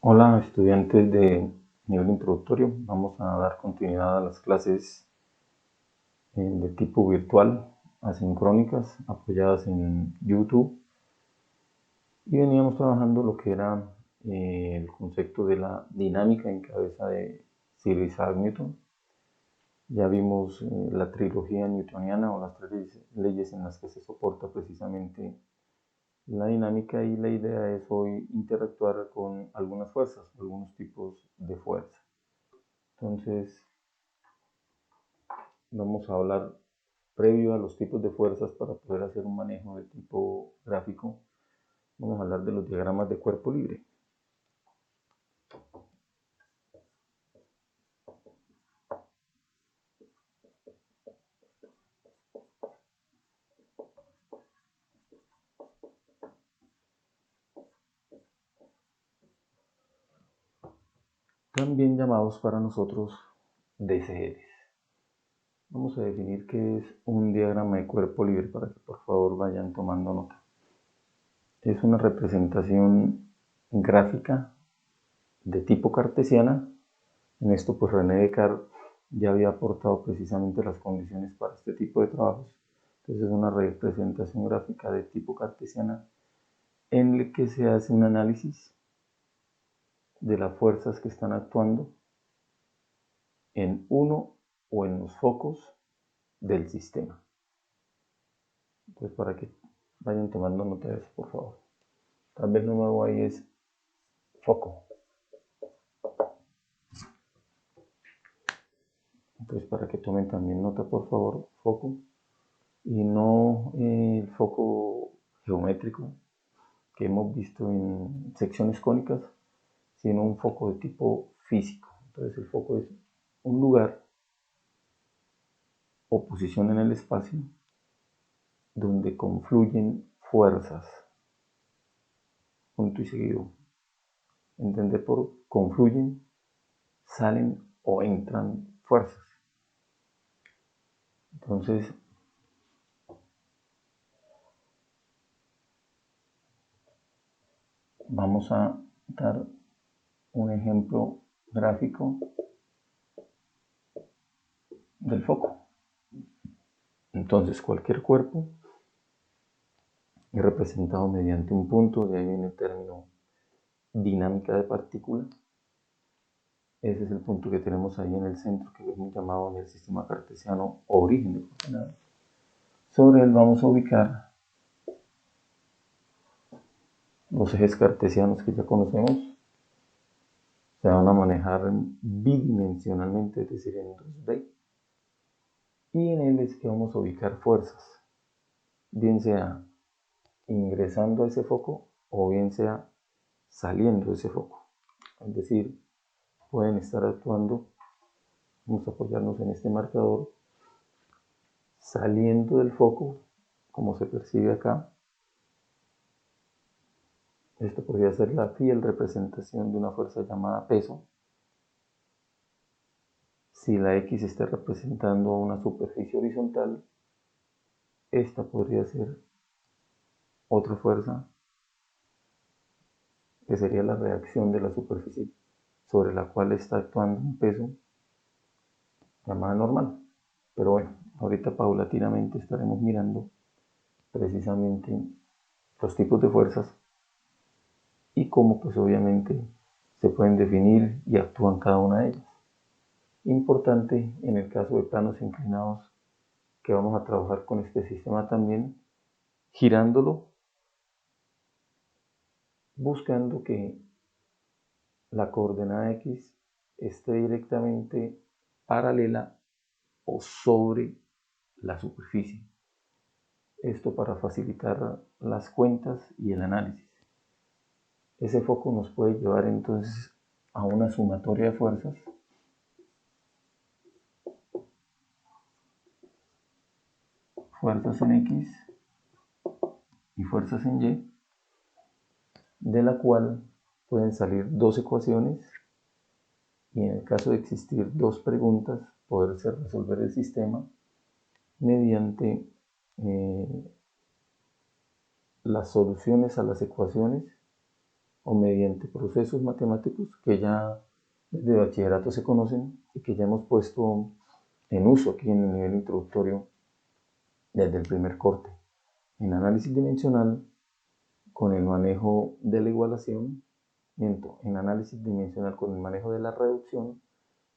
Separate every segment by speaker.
Speaker 1: Hola estudiantes de nivel introductorio, vamos a dar continuidad a las clases de tipo virtual, asincrónicas, apoyadas en YouTube, y veníamos trabajando lo que era el concepto de la dinámica en cabeza de Sir Isaac Newton. Ya vimos la trilogía newtoniana o las tres leyes en las que se soporta precisamente la dinámica, y la idea es hoy interactuar con algunas fuerzas, algunos tipos de fuerza. Entonces, vamos a hablar previo a los tipos de fuerzas para poder hacer un manejo de tipo gráfico. Vamos a hablar de los diagramas de cuerpo libre. También llamados para nosotros DCLs. Vamos a definir qué es un diagrama de cuerpo libre para que por favor vayan tomando nota. Es una representación gráfica de tipo cartesiana. En esto pues René Descartes ya había aportado precisamente las condiciones para este tipo de trabajos. Entonces es una representación gráfica de tipo cartesiana en el que se hace un análisis de las fuerzas que están actuando en uno o en los focos del sistema. Entonces, para que vayan tomando nota de eso, por favor. Tal vez lo nuevo ahí es foco. Entonces, para que tomen también nota, por favor, foco. Y no el foco geométrico que hemos visto en secciones cónicas, sino un foco de tipo físico. Entonces, el foco es un lugar o posición en el espacio donde confluyen fuerzas, punto y seguido. Entender por confluyen, salen o entran fuerzas. Entonces, vamos a dar un ejemplo gráfico del foco. Entonces, cualquier cuerpo es representado mediante un punto, de ahí viene el término dinámica de partículas. Ese es el punto que tenemos ahí en el centro, que es llamado en el sistema cartesiano origen de coordenadas. Sobre él vamos a ubicar los ejes cartesianos que ya conocemos. Se van a manejar bidimensionalmente, es decir, en 2D. Y en él es que vamos a ubicar fuerzas, bien sea ingresando a ese foco o bien sea saliendo de ese foco. Es decir, pueden estar actuando, vamos a apoyarnos en este marcador, saliendo del foco, como se percibe acá. Esto podría ser la fiel representación de una fuerza llamada peso. Si la X está representando una superficie horizontal, esta podría ser otra fuerza, que sería la reacción de la superficie sobre la cual está actuando un peso, llamada normal. Pero bueno, ahorita paulatinamente estaremos mirando precisamente los tipos de fuerzas y cómo pues obviamente se pueden definir y actúan cada una de ellas. Importante en el caso de planos inclinados, que vamos a trabajar con este sistema también, girándolo, buscando que la coordenada X esté directamente paralela o sobre la superficie. Esto para facilitar las cuentas y el análisis. Ese foco nos puede llevar entonces a una sumatoria de fuerzas en X y fuerzas en Y, de la cual pueden salir dos ecuaciones y en el caso de existir dos preguntas, poderse resolver el sistema mediante las soluciones a las ecuaciones o mediante procesos matemáticos que ya desde bachillerato se conocen y que ya hemos puesto en uso aquí en el nivel introductorio desde el primer corte. En análisis dimensional, con el manejo de la igualación, en análisis dimensional con el manejo de la reducción,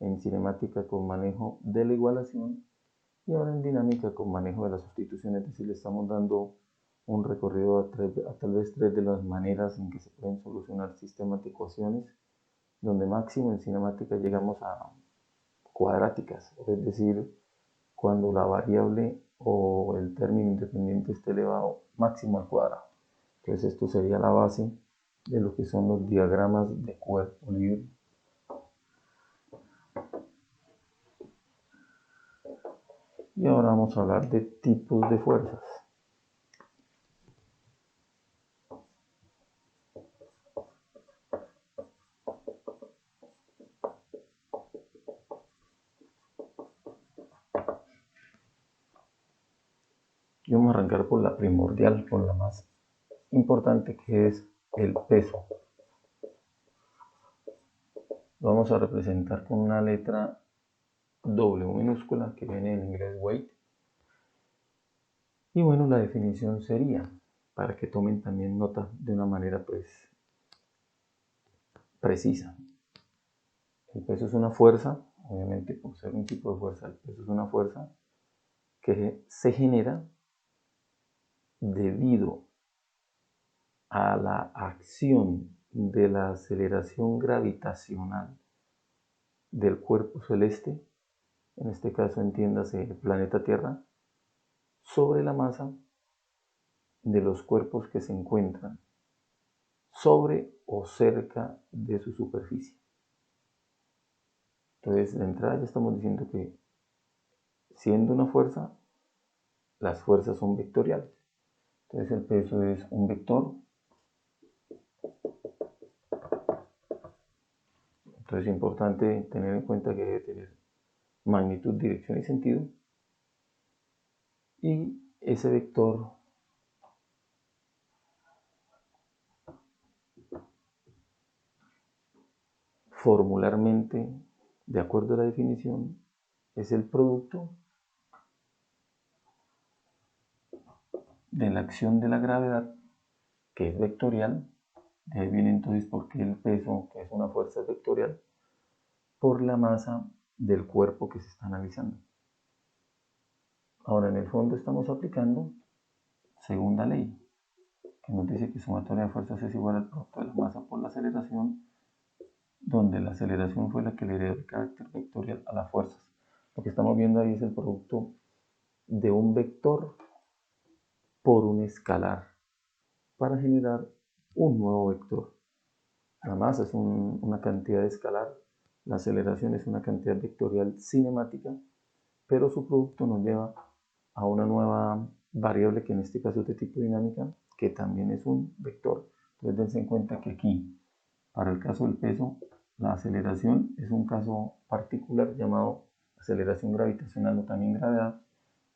Speaker 1: en cinemática con manejo de la igualación y ahora en dinámica con manejo de las sustituciones. Es decir, le estamos dando un recorrido a tal vez tres de las maneras en que se pueden solucionar sistemas de ecuaciones, donde máximo en cinemática llegamos a cuadráticas, es decir, cuando la variable o el término independiente esté elevado máximo al cuadrado. Entonces esto sería la base de lo que son los diagramas de cuerpo libre. Y ahora vamos a hablar de tipos de fuerzas. Y vamos a arrancar por la primordial, por la más importante, que es el peso. Lo vamos a representar con una letra W minúscula que viene en inglés weight. Y bueno, la definición sería, para que tomen también nota de una manera pues precisa. El peso es una fuerza, obviamente por ser un tipo de fuerza, el peso es una fuerza que se genera debido a la acción de la aceleración gravitacional del cuerpo celeste, en este caso entiéndase el planeta Tierra, sobre la masa de los cuerpos que se encuentran sobre o cerca de su superficie. Entonces, de entrada ya estamos diciendo que siendo una fuerza, las fuerzas son vectoriales. Entonces el peso es un vector. Entonces es importante tener en cuenta que debe tener magnitud, dirección y sentido. Y ese vector formularmente, de acuerdo a la definición, es el producto de la acción de la gravedad, que es vectorial. De ahí viene entonces por qué el peso, que es una fuerza vectorial, por la masa del cuerpo que se está analizando. Ahora, en el fondo estamos aplicando segunda ley, que nos dice que sumatoria de fuerzas es igual al producto de la masa por la aceleración, donde la aceleración fue la que le dio el carácter vectorial a las fuerzas. Lo que estamos viendo ahí es el producto de un vector por un escalar para generar un nuevo vector. La masa es una cantidad escalar, la aceleración es una cantidad vectorial cinemática, pero su producto nos lleva a una nueva variable que en este caso es de tipo dinámica, que también es un vector. Entonces dense en cuenta que aquí, para el caso del peso, la aceleración es un caso particular llamado aceleración gravitacional o también gravedad,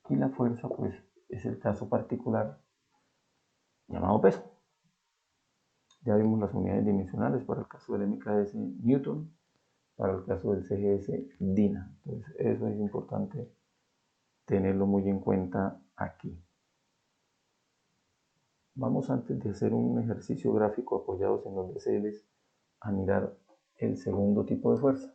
Speaker 1: y la fuerza pues es el caso particular llamado peso. Ya vimos las unidades dimensionales para el caso del MKS Newton, para el caso del CGS Dina. Entonces eso es importante tenerlo muy en cuenta aquí. Vamos, antes de hacer un ejercicio gráfico apoyados en los DCLs, a mirar el segundo tipo de fuerza.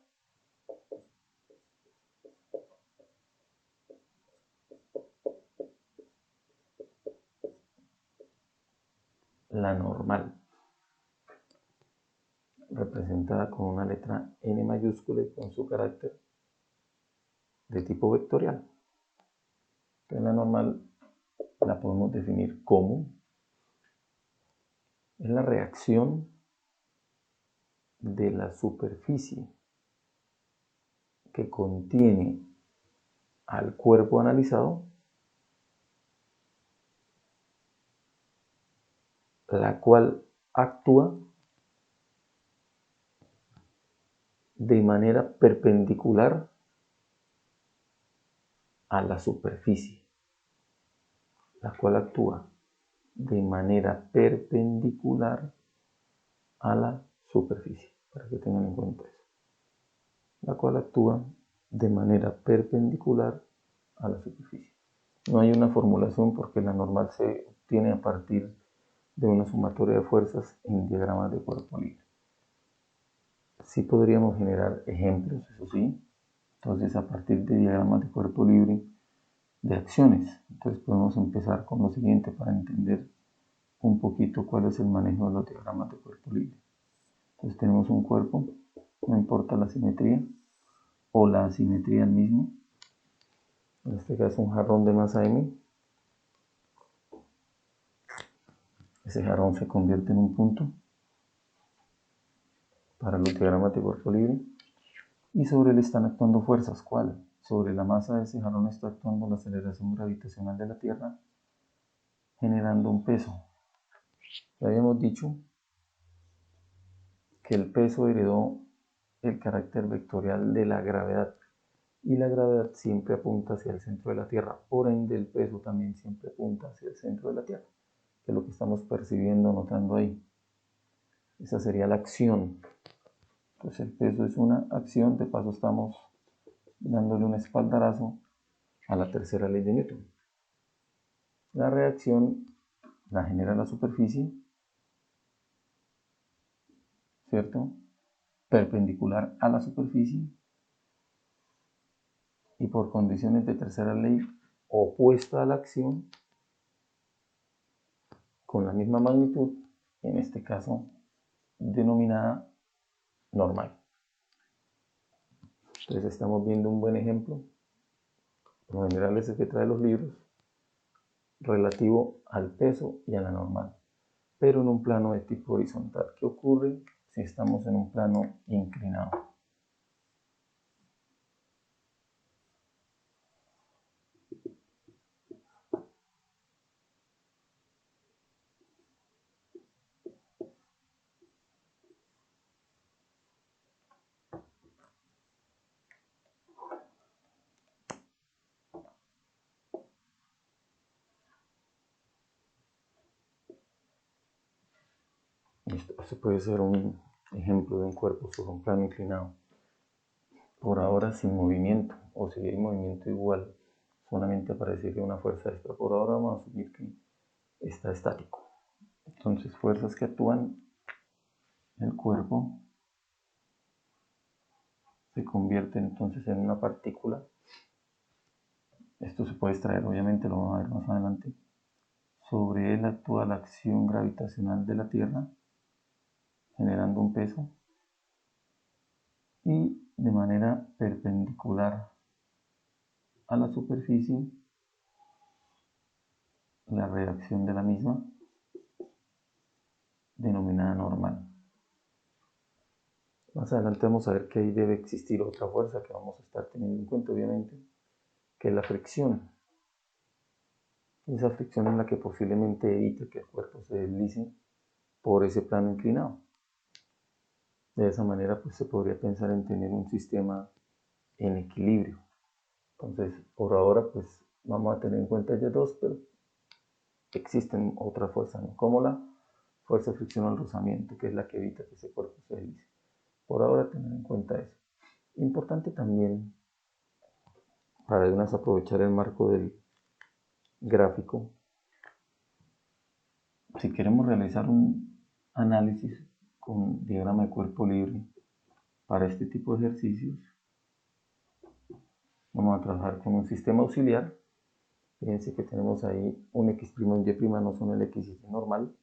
Speaker 1: La normal, representada con una letra N mayúscula y con su carácter de tipo vectorial. Entonces la normal la podemos definir como es la reacción de la superficie que contiene al cuerpo analizado, la cual actúa de manera perpendicular a la superficie, la cual actúa de manera perpendicular a la superficie, para que tengan en cuenta eso, la cual actúa de manera perpendicular a la superficie. No hay una formulación porque la normal se obtiene a partir de una sumatoria de fuerzas en diagramas de cuerpo libre. Sí podríamos generar ejemplos, eso sí. Entonces, a partir de diagramas de cuerpo libre de acciones, entonces podemos empezar con lo siguiente para entender un poquito cuál es el manejo de los diagramas de cuerpo libre. Entonces tenemos un cuerpo, no importa la simetría o la asimetría del mismo. En este caso un jarrón de masa M. Ese jarrón se convierte en un punto para los diagramas de cuerpo libre. Y sobre él están actuando fuerzas. ¿Cuál? Sobre la masa de ese jarrón está actuando la aceleración gravitacional de la Tierra, generando un peso. Ya habíamos dicho que el peso heredó el carácter vectorial de la gravedad. Y la gravedad siempre apunta hacia el centro de la Tierra. Por ende, el peso también siempre apunta hacia el centro de la Tierra, que es lo que estamos percibiendo, notando ahí. Esa sería la acción. Entonces el peso es una acción, de paso estamos dándole un espaldarazo a la tercera ley de Newton. La reacción la genera la superficie, ¿cierto? Perpendicular a la superficie y por condiciones de tercera ley opuesta a la acción con la misma magnitud, en este caso denominada normal. Entonces estamos viendo un buen ejemplo, por lo general es el que trae los libros, relativo al peso y a la normal, pero en un plano de tipo horizontal. ¿Qué ocurre si estamos en un plano inclinado? Esto puede ser un ejemplo de un cuerpo sobre un plano inclinado. Por ahora sin movimiento, o si hay movimiento igual, solamente aparecería una fuerza extra. Por ahora vamos a asumir que está estático. Entonces, fuerzas que actúan en el cuerpo se convierten entonces en una partícula. Esto se puede extraer, obviamente lo vamos a ver más adelante. Sobre él actúa la acción gravitacional de la Tierra, generando un peso. Y de manera perpendicular a la superficie, la reacción de la misma, denominada normal. Más adelante vamos a ver que ahí debe existir otra fuerza que vamos a estar teniendo en cuenta, obviamente, que es la fricción. Esa fricción es la que posiblemente evita que el cuerpo se deslice por ese plano inclinado. De esa manera, pues se podría pensar en tener un sistema en equilibrio. Entonces, por ahora, pues vamos a tener en cuenta ellas dos, pero existen otras fuerzas, ¿no? Como la fuerza de fricción al rozamiento, que es la que evita que ese cuerpo se deslice. Por ahora, tener en cuenta eso. Importante también, para de una vez aprovechar el marco del gráfico, si queremos realizar un análisis con diagrama de cuerpo libre para este tipo de ejercicios, vamos a trabajar con un sistema auxiliar. Fíjense que tenemos ahí un X' y un Y', no son el X y Y normal,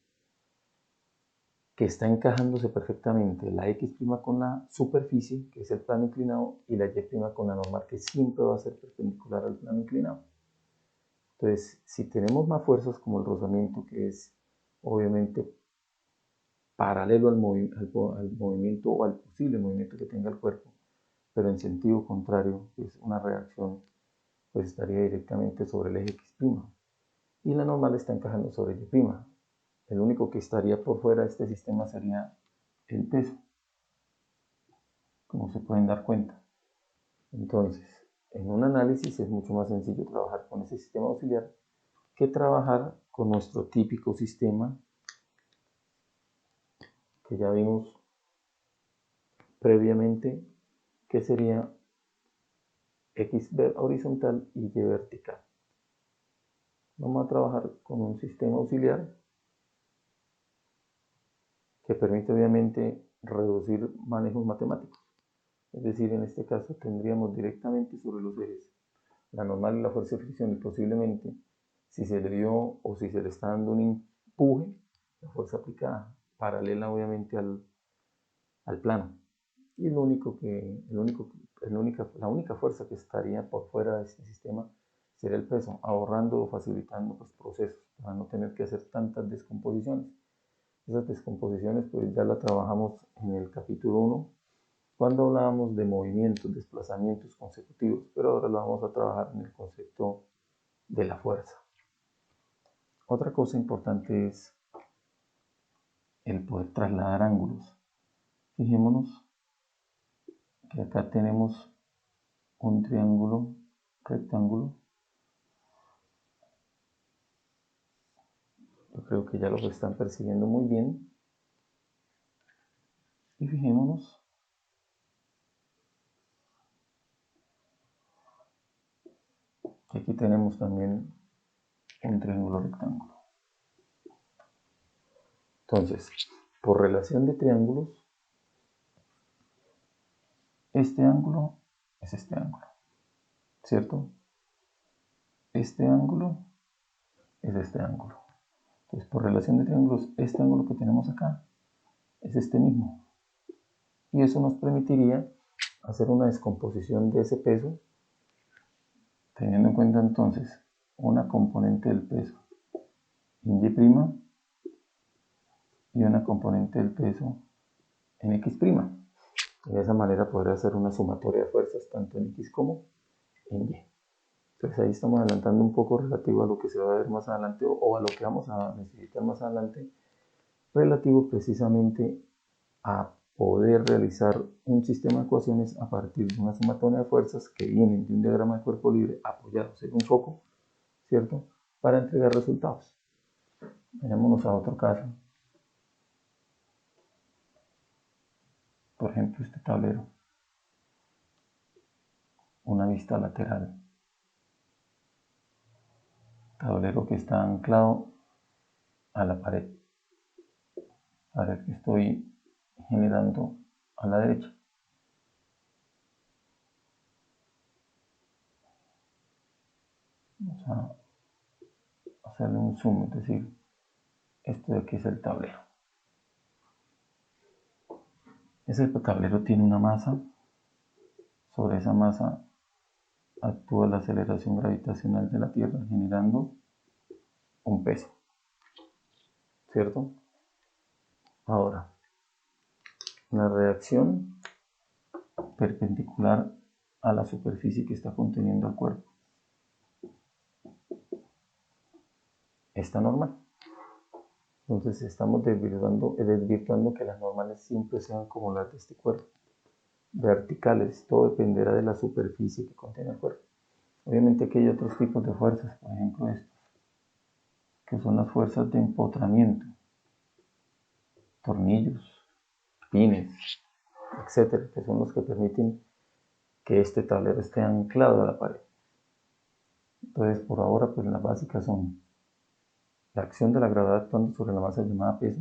Speaker 1: que está encajándose perfectamente la X' con la superficie, que es el plano inclinado, y la Y' con la normal, que siempre va a ser perpendicular al plano inclinado. Entonces, si tenemos más fuerzas como el rozamiento, que es obviamente paralelo al movimiento o al posible movimiento que tenga el cuerpo, pero en sentido contrario, que es una reacción, pues estaría directamente sobre el eje X'. Y la normal está encajando sobre Y'. El único que estaría por fuera de este sistema sería el peso, como se pueden dar cuenta. Entonces, en un análisis es mucho más sencillo trabajar con ese sistema auxiliar que trabajar con nuestro típico sistema, que ya vimos previamente que sería X horizontal y Y vertical. Vamos a trabajar con un sistema auxiliar que permite obviamente reducir manejos matemáticos. Es decir, en este caso tendríamos directamente sobre los ejes la normal y la fuerza de fricción, y posiblemente si se le dio o si se le está dando un empuje, la fuerza aplicada paralela obviamente al plano. Y la única fuerza que estaría por fuera de este sistema sería el peso, ahorrando o facilitando los procesos para no tener que hacer tantas descomposiciones. Esas descomposiciones pues ya las trabajamos en el capítulo 1 cuando hablábamos de movimientos, desplazamientos consecutivos, pero ahora lo vamos a trabajar en el concepto de la fuerza. Otra cosa importante es el poder trasladar ángulos. Fijémonos que acá tenemos un triángulo rectángulo. Yo creo que ya lo están percibiendo muy bien. Y fijémonos que aquí tenemos también un triángulo rectángulo. Entonces, por relación de triángulos, este ángulo es este ángulo, ¿cierto? Este ángulo es este ángulo. Entonces, por relación de triángulos, este ángulo que tenemos acá es este mismo. Y eso nos permitiría hacer una descomposición de ese peso, teniendo en cuenta entonces una componente del peso en Y' y una componente del peso en X'. Y de esa manera poder hacer una sumatoria de fuerzas tanto en X como en Y. Entonces ahí estamos adelantando un poco relativo a lo que se va a ver más adelante o a lo que vamos a necesitar más adelante, relativo precisamente a poder realizar un sistema de ecuaciones a partir de una sumatoria de fuerzas que vienen de un diagrama de cuerpo libre apoyados en un foco, ¿cierto? Para entregar resultados. Vayámonos a otro caso. Por ejemplo, este tablero. Una vista lateral. Tablero que está anclado a la pared. Pared que estoy generando a la derecha. Vamos a hacerle un zoom, es decir, esto de aquí es el tablero. Ese tablero tiene una masa. Sobre esa masa actúa la aceleración gravitacional de la Tierra generando un peso, ¿cierto? Ahora, la reacción perpendicular a la superficie que está conteniendo el cuerpo está normal. Entonces estamos desvirtuando que las normales siempre sean como las de este cuerpo, verticales. Todo dependerá de la superficie que contiene el cuerpo. Obviamente aquí hay otros tipos de fuerzas, por ejemplo estos, que son las fuerzas de empotramiento, tornillos, pines, etcétera, que son los que permiten que este tablero esté anclado a la pared. Entonces, por ahora, pues las básicas son la acción de la gravedad actuando sobre la masa llamada peso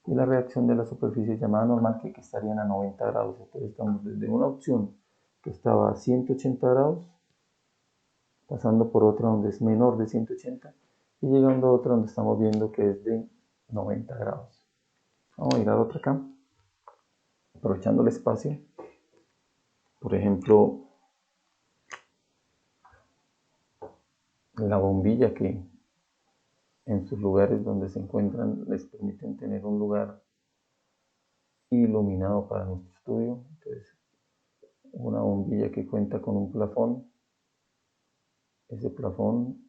Speaker 1: y la reacción de la superficie llamada normal, que estarían a 90 grados. Entonces estamos desde una opción que estaba a 180 grados, pasando por otra donde es menor de 180 y llegando a otra donde estamos viendo que es de 90 grados. Vamos a ir a otra acá, aprovechando el espacio. Por ejemplo, la bombilla que en sus lugares donde se encuentran les permiten tener un lugar iluminado para nuestro estudio. Entonces, una bombilla que cuenta con un plafón. Ese plafón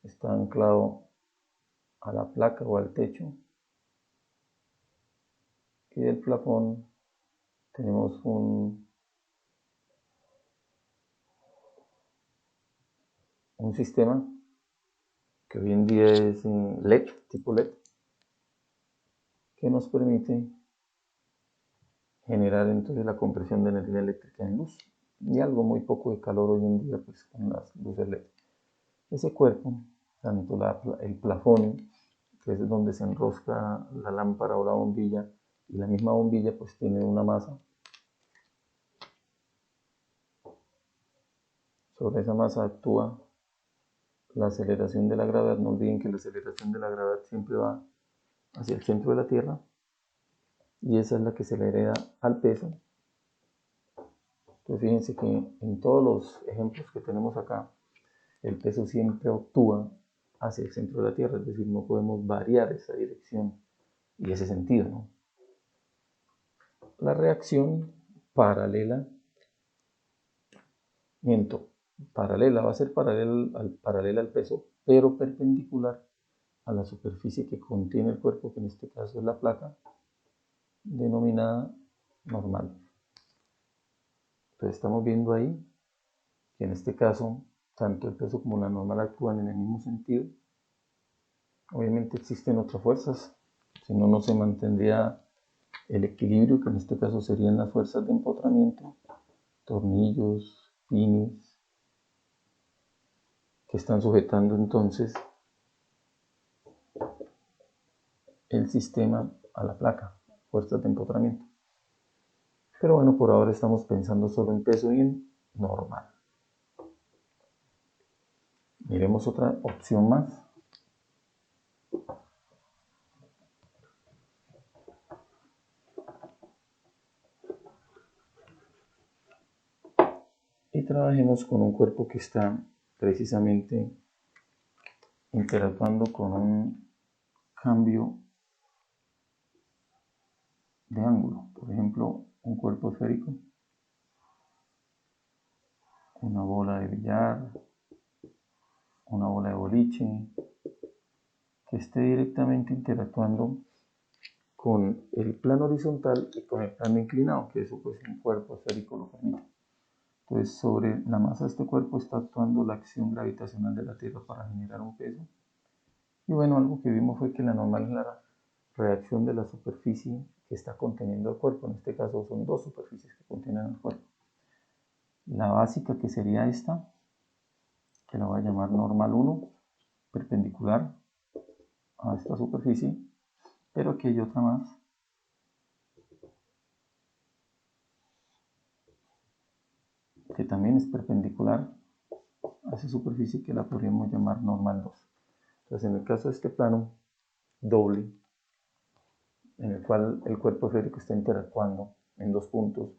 Speaker 1: está anclado a la placa o al techo. Y del plafón tenemos un sistema que hoy en día es LED, tipo LED, que nos permite generar entonces la compresión de energía eléctrica en luz y algo muy poco de calor hoy en día pues con las luces LED. Ese cuerpo, tanto el plafón, que es donde se enrosca la lámpara o la bombilla, y la misma bombilla pues tiene una masa. Sobre esa masa actúa la aceleración de la gravedad. No olviden que la aceleración de la gravedad siempre va hacia el centro de la Tierra y esa es la que se le hereda al peso. Entonces fíjense que en todos los ejemplos que tenemos acá, el peso siempre actúa hacia el centro de la Tierra, es decir, no podemos variar esa dirección y ese sentido, ¿no? La reacción paralela, paralela va a ser paralela al peso, pero perpendicular a la superficie que contiene el cuerpo, que en este caso es la placa, denominada normal. Entonces estamos viendo ahí que en este caso tanto el peso como la normal actúan en el mismo sentido. Obviamente existen otras fuerzas, si no, no se mantendría el equilibrio, que en este caso serían las fuerzas de empotramiento, tornillos, pines, que están sujetando entonces el sistema a la placa, fuerzas de empotramiento. Pero bueno, por ahora estamos pensando solo en peso y en normal. Miremos otra opción más. Y trabajemos con un cuerpo que está precisamente interactuando con un cambio de ángulo. Por ejemplo, un cuerpo esférico, una bola de billar, una bola de boliche, que esté directamente interactuando con el plano horizontal y con el plano inclinado, que eso pues un cuerpo esférico lo permite. Entonces sobre la masa de este cuerpo está actuando la acción gravitacional de la Tierra para generar un peso. Y bueno, algo que vimos fue que la normal es la reacción de la superficie que está conteniendo el cuerpo. En este caso son dos superficies que contienen el cuerpo. La básica, que sería esta, que la voy a llamar normal 1, perpendicular a esta superficie, pero aquí hay otra más, que también es perpendicular a esa superficie, que la podríamos llamar normal 2. Entonces en el caso de este plano doble, en el cual el cuerpo esférico está interactuando en dos puntos,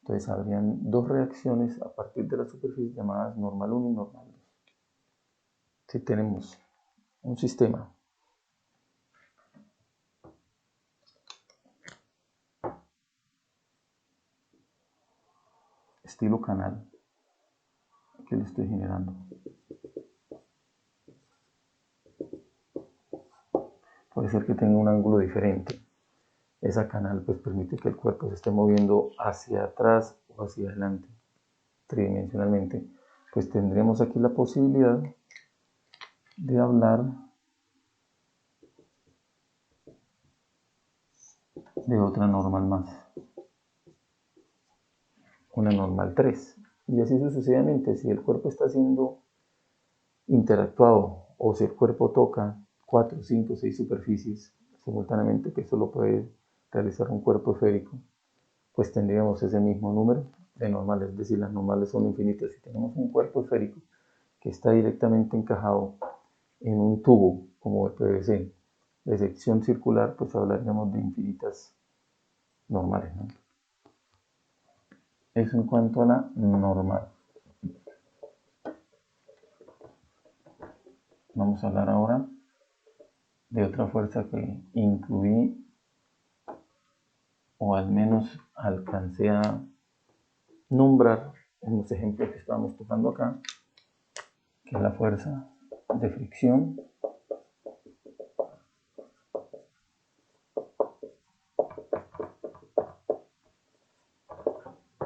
Speaker 1: entonces habrían dos reacciones a partir de la superficie llamadas normal 1 y normal 2. Si tenemos un sistema estilo canal, que lo estoy generando, puede ser que tenga un ángulo diferente. Esa canal pues permite que el cuerpo se esté moviendo hacia atrás o hacia adelante tridimensionalmente. Pues tendremos aquí la posibilidad de hablar de otra normal más, una normal 3, y así sucesivamente. Si el cuerpo está siendo interactuado o si el cuerpo toca 4, 5, 6 superficies simultáneamente, que solo puede realizar un cuerpo esférico, pues tendríamos ese mismo número de normales, es decir, las normales son infinitas. Si tenemos un cuerpo esférico que está directamente encajado en un tubo como de PVC de sección circular, pues hablaríamos de infinitas normales, ¿no? Eso en cuanto a la normal. Vamos a hablar ahora de otra fuerza que incluí, o al menos alcancé a nombrar en los ejemplos que estábamos tocando acá, que es la fuerza de fricción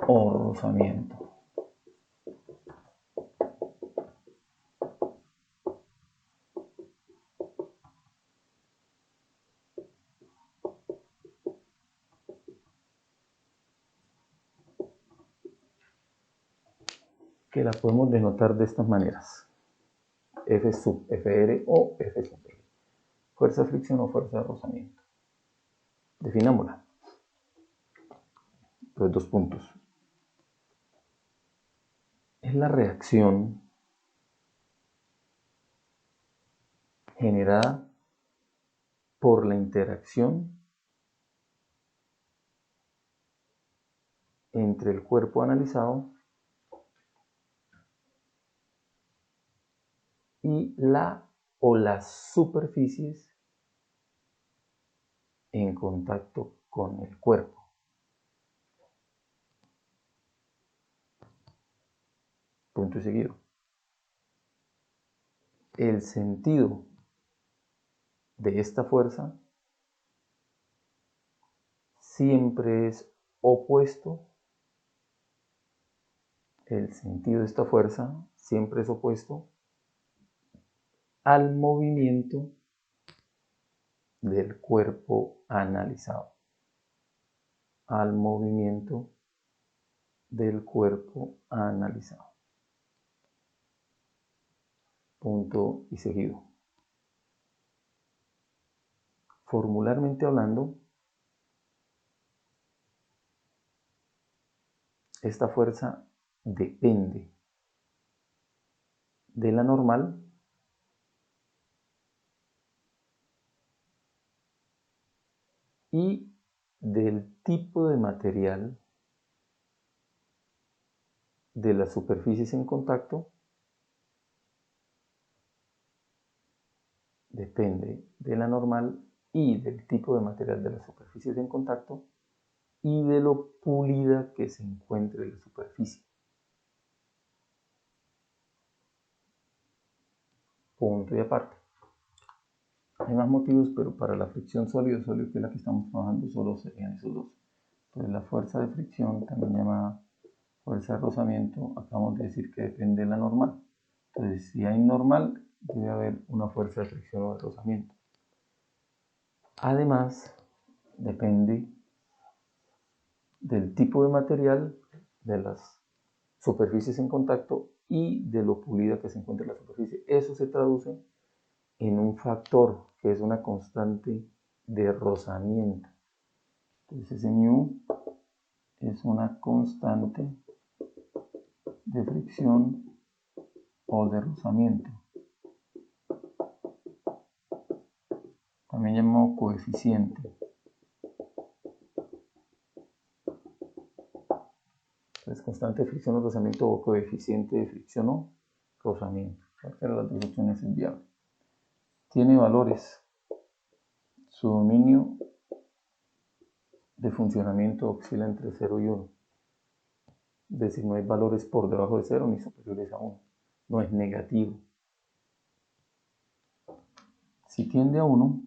Speaker 1: o rozamiento. que la podemos denotar de estas maneras. F sub Fr o F sub L. Fuerza de fricción o fuerza de rozamiento. Definámosla. Entonces, 2 puntos. Es la reacción generada por la interacción entre el cuerpo analizado y la o las superficies en contacto con el cuerpo. Punto y seguido. El sentido de esta fuerza siempre es opuesto. El sentido de esta fuerza siempre es opuesto al movimiento del cuerpo analizado. Al movimiento del cuerpo analizado. Punto y seguido. Formularmente hablando, esta fuerza depende de la normal y del tipo de material de las superficies en contacto. Depende de la normal y del tipo de material de las superficies en contacto y de lo pulida que se encuentre la superficie. Punto y aparte. Hay más motivos, pero para la fricción sólido-sólido, que es la que estamos trabajando, solo serían esos dos. Entonces la fuerza de fricción, también llamada fuerza de rozamiento, acabamos de decir que depende de la normal. Entonces, si hay normal, debe haber una fuerza de fricción o de rozamiento. Además, depende del tipo de material de las superficies en contacto y de lo pulida que se encuentra la superficie. Eso se traduce en un factor que es una constante de rozamiento. Entonces ese μ es una constante de fricción o de rozamiento, también llamado coeficiente. Entonces constante de fricción o rozamiento o coeficiente de fricción o rozamiento. Cualquiera de las dos opciones es viable. Tiene valores. Su dominio de funcionamiento oscila entre 0 y 1. Es decir, no hay valores por debajo de 0 ni superiores a 1. No es negativo. Si tiende a 1,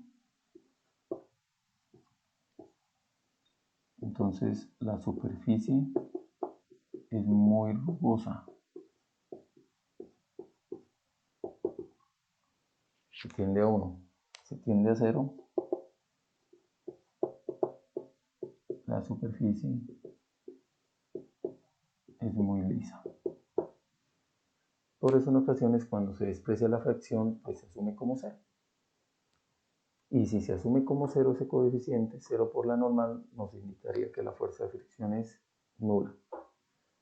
Speaker 1: entonces la superficie es muy rugosa. Si tiende a 1, si tiende a 0, la superficie es muy lisa. Por eso en ocasiones cuando se desprecia la fracción, pues se asume como 0. Y si se asume como 0 ese coeficiente, 0 por la normal, nos indicaría que la fuerza de fricción es nula.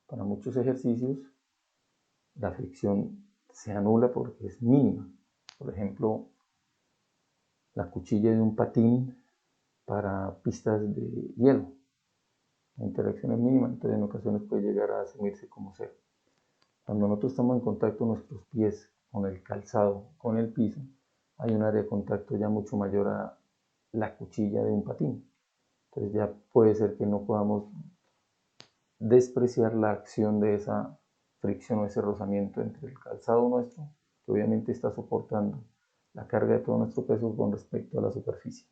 Speaker 1: Para muchos ejercicios, la fricción se anula porque es mínima. Por ejemplo, la cuchilla de un patín para pistas de hielo. La interacción es mínima, entonces en ocasiones puede llegar a asumirse como 0. Cuando nosotros estamos en contacto nuestros pies con el calzado, con el piso, hay un área de contacto ya mucho mayor a la cuchilla de un patín. Entonces ya puede ser que no podamos despreciar la acción de esa fricción o ese rozamiento entre el calzado nuestro, que obviamente está soportando la carga de todo nuestro peso con respecto a la superficie.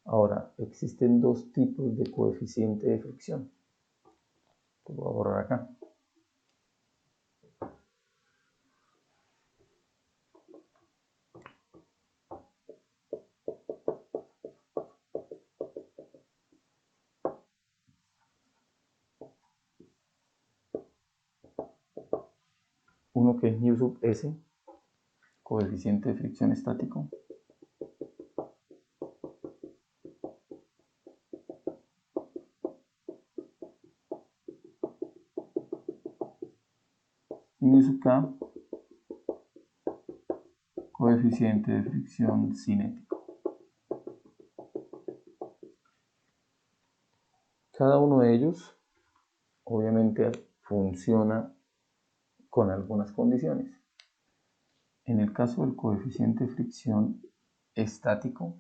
Speaker 1: Ahora, existen dos tipos de coeficiente de fricción. Lo voy a borrar acá. uno que es μ sub s, coeficiente de fricción estático, y μ sub k, coeficiente de fricción cinético. Cada uno de ellos obviamente funciona con algunas condiciones. En el caso del coeficiente de fricción estático,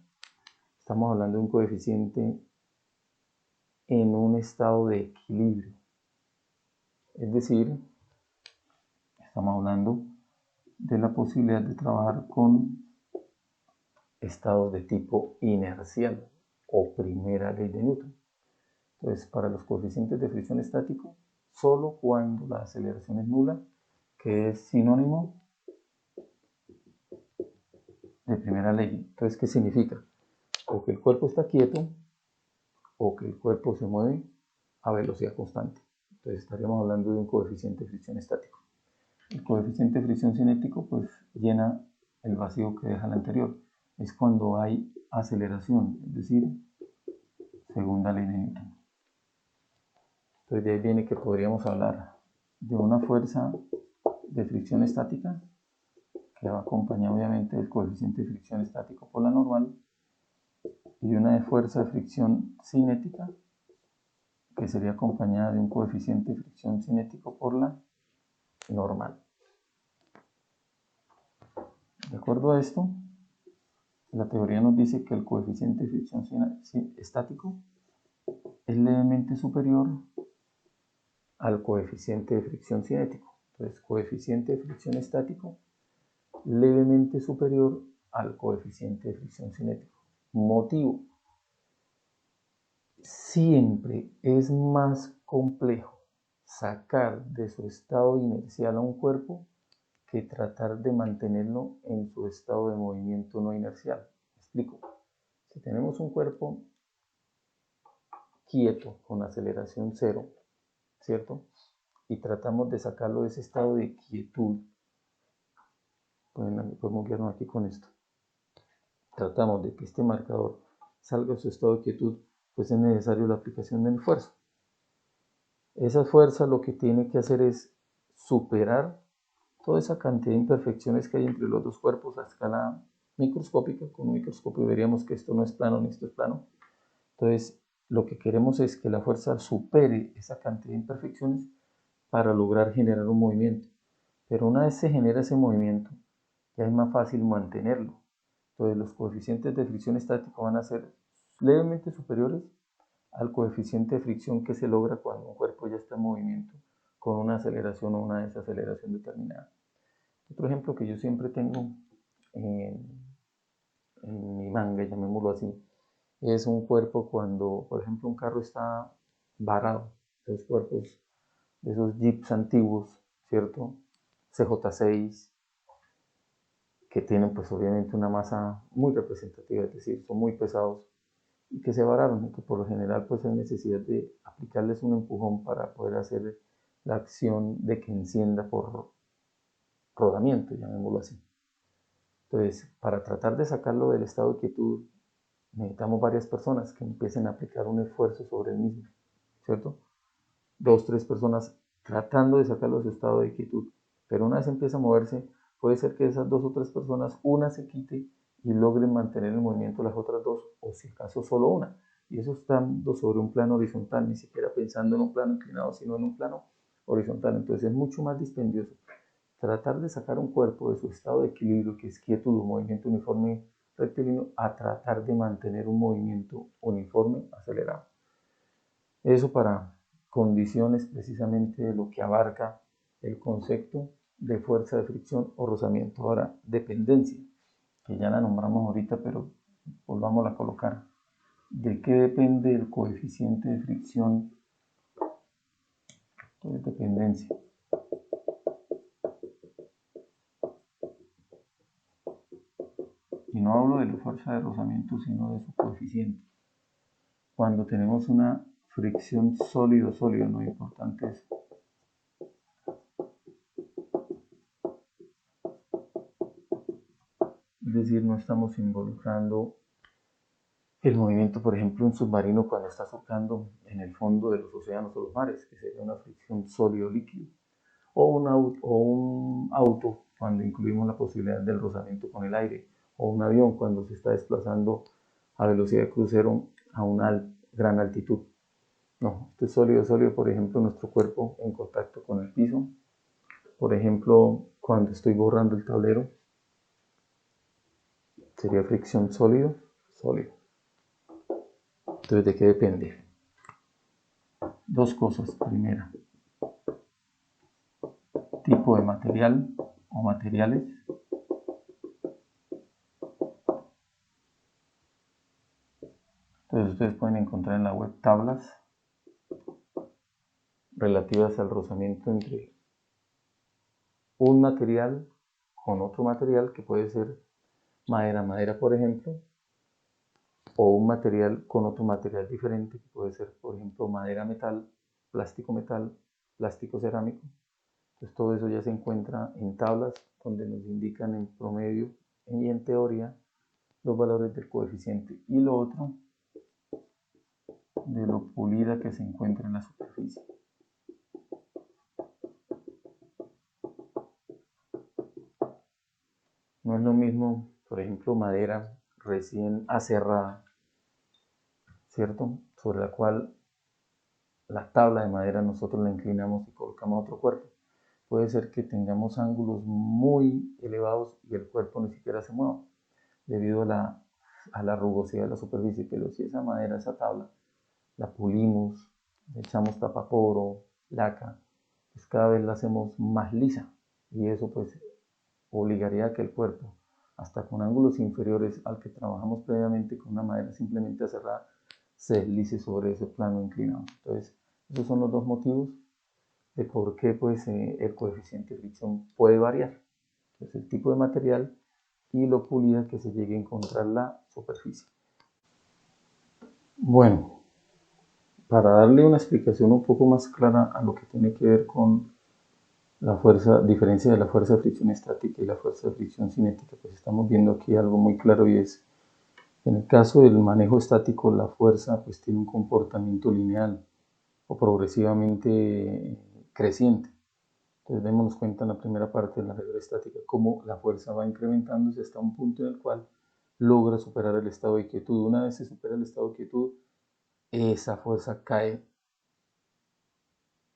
Speaker 1: estamos hablando de un coeficiente en un estado de equilibrio. Es decir, estamos hablando de la posibilidad de trabajar con estados de tipo inercial o primera ley de Newton. Entonces, para los coeficientes de fricción estático, solo cuando la aceleración es nula, que es sinónimo de primera ley. Entonces, ¿qué significa? O que el cuerpo está quieto o que el cuerpo se mueve a velocidad constante. Entonces, estaríamos hablando de un coeficiente de fricción estático. El coeficiente de fricción cinético pues llena el vacío que deja el anterior. Es cuando hay aceleración, es decir, segunda ley de Newton. Entonces de ahí viene que podríamos hablar de una fuerza de fricción estática que va acompañada obviamente del coeficiente de fricción estático por la normal, y de una de fuerza de fricción cinética que sería acompañada de un coeficiente de fricción cinético por la normal. De acuerdo a esto, la teoría nos dice que el coeficiente de fricción estático es levemente superior al coeficiente de fricción cinético. Entonces, coeficiente de fricción estático levemente superior al coeficiente de fricción cinético. Motivo: siempre es más complejo sacar de su estado inercial a un cuerpo que tratar de mantenerlo en su estado de movimiento no inercial. ¿Me explico? Si tenemos un cuerpo quieto con aceleración cero, ¿cierto? Y tratamos de sacarlo de ese estado de quietud, podemos guiarnos aquí con esto. Tratamos de que este marcador salga de su estado de quietud, pues es necesario la aplicación de fuerza. Esa fuerza lo que tiene que hacer es superar toda esa cantidad de imperfecciones que hay entre los dos cuerpos a escala microscópica. Con un microscopio veríamos que esto no es plano ni esto es plano. Entonces, lo que queremos es que la fuerza supere esa cantidad de imperfecciones para lograr generar un movimiento. Pero una vez se genera ese movimiento, ya es más fácil mantenerlo. Entonces, los coeficientes de fricción estático van a ser levemente superiores al coeficiente de fricción que se logra cuando un cuerpo ya está en movimiento con una aceleración o una desaceleración determinada. Otro ejemplo que yo siempre tengo en mi manga, llamémoslo así, es un cuerpo cuando, por ejemplo, un carro está varado. Esos cuerpos de esos jeeps antiguos, ¿cierto? CJ6, que tienen pues obviamente una masa muy representativa, es decir, son muy pesados y que se vararon, y que por lo general pues hay necesidad de aplicarles un empujón para poder hacer la acción de que encienda por rodamiento, llamémoslo así. Entonces, para tratar de sacarlo del estado de quietud, necesitamos varias personas que empiecen a aplicar un esfuerzo sobre el mismo, ¿cierto? 2, 3 personas tratando de sacarlo de su estado de quietud. Pero una vez empieza a moverse, puede ser que esas 2 o 3 personas, una se quite y logren mantener el movimiento las otras 2, o si acaso solo una. Y eso estando sobre un plano horizontal, ni siquiera pensando en un plano inclinado, sino en un plano horizontal. Entonces es mucho más dispendioso tratar de sacar un cuerpo de su estado de equilibrio, que es quietud, un movimiento uniforme rectilíneo, a tratar de mantener un movimiento uniforme acelerado. Eso para condiciones precisamente de lo que abarca el concepto de fuerza de fricción o rozamiento. Ahora, dependencia, que ya la nombramos ahorita, pero volvamos a colocar. ¿De qué depende el coeficiente de fricción? Entonces, dependencia. Y no hablo de la fuerza de rozamiento, sino de su coeficiente. Cuando tenemos una fricción sólido-sólido, lo importante es decir, no estamos involucrando el movimiento, por ejemplo, un submarino cuando está surcando en el fondo de los océanos o los mares, que sería una fricción sólido-líquido, o un auto cuando incluimos la posibilidad del rozamiento con el aire, o un avión cuando se está desplazando a velocidad de crucero a una gran altitud. No, esto es sólido, por ejemplo, nuestro cuerpo en contacto con el piso. Por ejemplo, cuando estoy borrando el tablero, sería fricción sólido. Entonces, ¿de qué depende? Dos cosas. Primera, tipo de material o materiales. Entonces, ustedes pueden encontrar en la web tablas relativas al rozamiento entre un material con otro material, que puede ser madera, por ejemplo, o un material con otro material diferente, que puede ser, por ejemplo, madera-metal, plástico-metal, plástico-cerámico. Entonces, todo eso ya se encuentra en tablas donde nos indican en promedio y en teoría los valores del coeficiente. Y lo otro, de lo pulida que se encuentra en la superficie. No es lo mismo, por ejemplo, madera recién aserrada, ¿cierto? Sobre la cual la tabla de madera nosotros la inclinamos y colocamos otro cuerpo. Puede ser que tengamos ángulos muy elevados y el cuerpo ni siquiera se mueva, debido a la rugosidad de la superficie. Pero si esa madera, esa tabla, la pulimos, le echamos tapaporo, laca, pues cada vez la hacemos más lisa, y eso pues obligaría a que el cuerpo, hasta con ángulos inferiores al que trabajamos previamente con una madera simplemente aserrada, se deslice sobre ese plano inclinado. Entonces, esos son los dos motivos de por qué pues, el coeficiente de fricción puede variar. Entonces, el tipo de material y lo pulida que se llegue a encontrar la superficie. Bueno, para darle una explicación un poco más clara a lo que tiene que ver con la diferencia de la fuerza de fricción estática y la fuerza de fricción cinética, pues estamos viendo aquí algo muy claro, y es, en el caso del manejo estático, la fuerza pues tiene un comportamiento lineal o progresivamente creciente. Entonces démonos cuenta en la primera parte de la regla estática cómo la fuerza va incrementándose hasta un punto en el cual logra superar el estado de quietud. Una vez se supera el estado de quietud, esa fuerza cae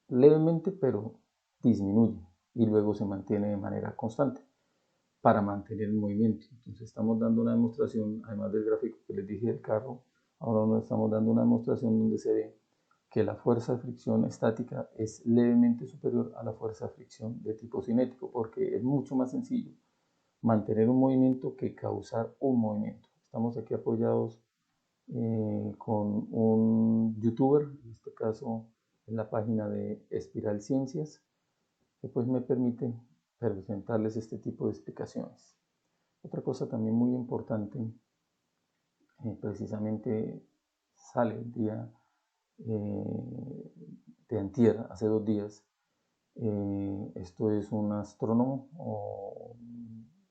Speaker 1: levemente, pero disminuye y luego se mantiene de manera constante para mantener el movimiento. Entonces estamos dando una demostración, además del gráfico que les dije del carro, ahora nos estamos dando una demostración donde se ve que la fuerza de fricción estática es levemente superior a la fuerza de fricción de tipo cinético, porque es mucho más sencillo mantener un movimiento que causar un movimiento. Estamos aquí apoyados con un youtuber, en este caso en la página de Espiral Ciencias, que pues me permite presentarles este tipo de explicaciones. Otra cosa también muy importante, precisamente sale el día de antier, hace 2 días. Esto es un astrónomo o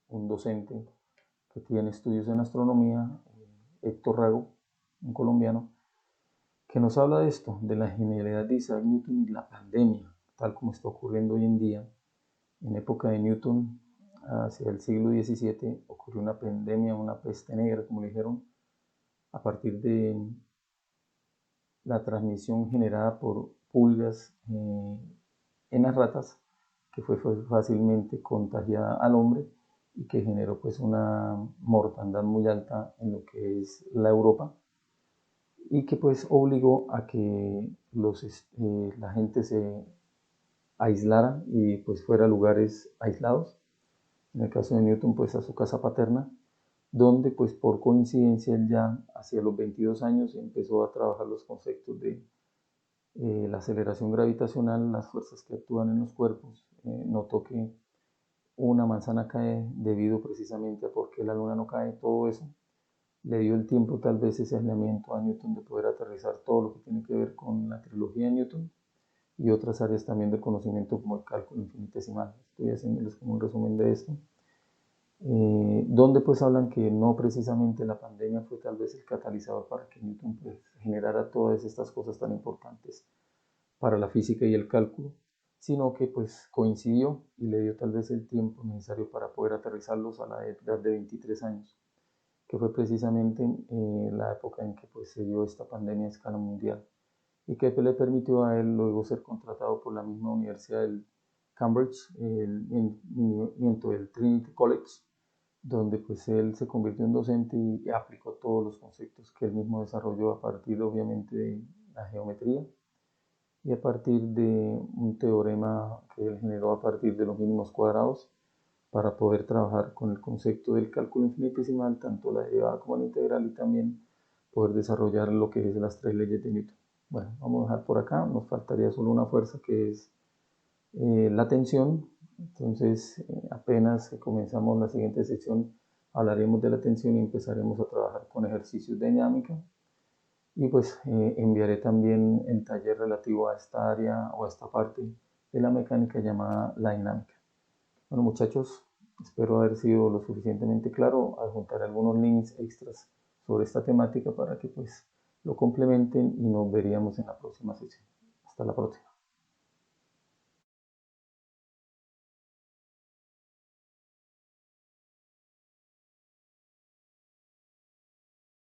Speaker 1: un docente que tiene estudios en astronomía, Héctor Rago, un colombiano, que nos habla de esto, de la genialidad de Isaac Newton y la pandemia, tal como está ocurriendo hoy en día. En época de Newton, hacia el siglo XVII, ocurrió una pandemia, una peste negra, como le dijeron, a partir de la transmisión generada por pulgas en las ratas, que fue fácilmente contagiada al hombre y que generó pues una mortandad muy alta en lo que es la Europa, y que pues obligó a que la gente se aislara y pues fuera a lugares aislados. En el caso de Newton, pues a su casa paterna, donde pues por coincidencia él ya hacia los 22 años empezó a trabajar los conceptos de la aceleración gravitacional, las fuerzas que actúan en los cuerpos. Notó que una manzana cae debido precisamente a por qué la luna no cae, todo eso. Le dio el tiempo, tal vez, ese aislamiento a Newton de poder aterrizar todo lo que tiene que ver con la trilogía de Newton y otras áreas también de conocimiento como el cálculo infinitesimal. Estoy haciéndoles como un resumen de esto. donde pues hablan que no precisamente la pandemia fue tal vez el catalizador para que Newton pues, generara todas estas cosas tan importantes para la física y el cálculo, sino que pues coincidió y le dio tal vez el tiempo necesario para poder aterrizarlos a la edad de 23 años, que fue precisamente la época en que pues, se dio esta pandemia a escala mundial y que le permitió a él luego ser contratado por la misma Universidad del Cambridge, el Trinity College, donde pues él se convirtió en docente y aplicó todos los conceptos que él mismo desarrolló a partir obviamente de la geometría y a partir de un teorema que él generó a partir de los mínimos cuadrados para poder trabajar con el concepto del cálculo infinitesimal, tanto la derivada como la integral, y también poder desarrollar lo que es las tres leyes de Newton. Bueno, vamos a dejar por acá, nos faltaría solo una fuerza que es la tensión. Entonces, apenas comenzamos la siguiente sección, hablaremos de la tensión y empezaremos a trabajar con ejercicios de dinámica. Y pues enviaré también el taller relativo a esta área o a esta parte de la mecánica llamada la dinámica. Bueno, muchachos, espero haber sido lo suficientemente claro. Adjuntaré algunos links extras sobre esta temática para que pues lo complementen y nos veríamos en la próxima sesión. Hasta la próxima.